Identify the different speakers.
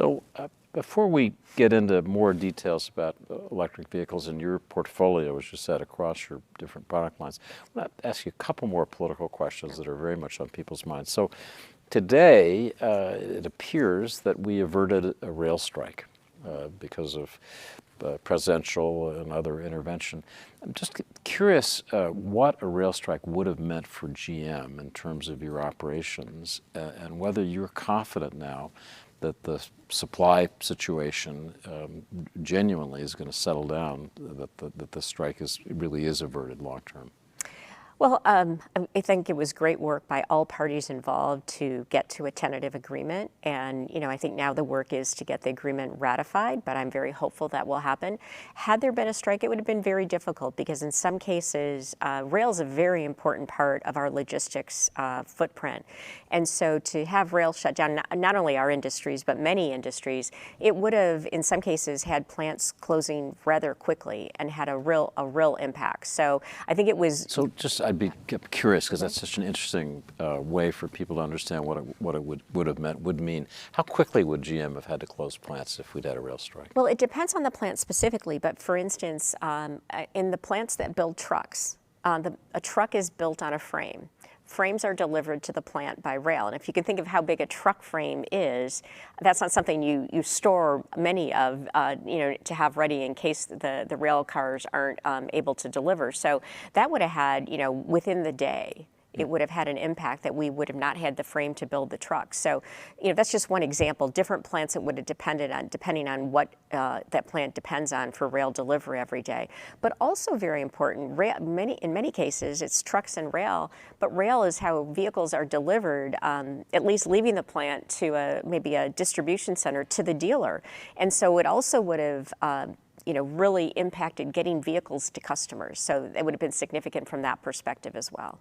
Speaker 1: So before we get into more details about electric vehicles and your portfolio, as you said, across your different product lines, I want to ask you a couple more political questions that are very much on people's minds. So today, it appears that we averted a rail strike because of presidential and other intervention. I'm just curious what a rail strike would have meant for GM in terms of your operations and whether you're confident now that the supply situation genuinely is going to settle down, that the strike really is averted long term.
Speaker 2: Well, I think it was great work by all parties involved to get to a tentative agreement. And, I think now the work is to get the agreement ratified, but I'm very hopeful that will happen. Had there been a strike, it would have been very difficult because in some cases, rail is a very important part of our logistics footprint. And so to have rail shut down, not only our industries, but many industries, it would have, in some cases, had plants closing rather quickly and had a real impact. So I think it was...
Speaker 1: So I'd be curious because that's such an interesting way for people to understand what it would mean. How quickly would GM have had to close plants if we'd had a rail strike?
Speaker 2: Well, it depends on the plant specifically, but for instance, in the plants that build trucks, a truck is built on a frame. Frames are delivered to the plant by rail. And if you can think of how big a truck frame is, that's not something you store many of, to have ready in case the rail cars aren't able to deliver. So that would have had, within the day, it would have had an impact that we would have not had the frame to build the truck. So, that's just one example. Different plants it would have depended on, depending on what that plant depends on for rail delivery every day. But also very important, in many cases, it's trucks and rail, but rail is how vehicles are delivered, at least leaving the plant to maybe a distribution center to the dealer. And so it also would have really impacted getting vehicles to customers. So it would have been significant from that perspective as well.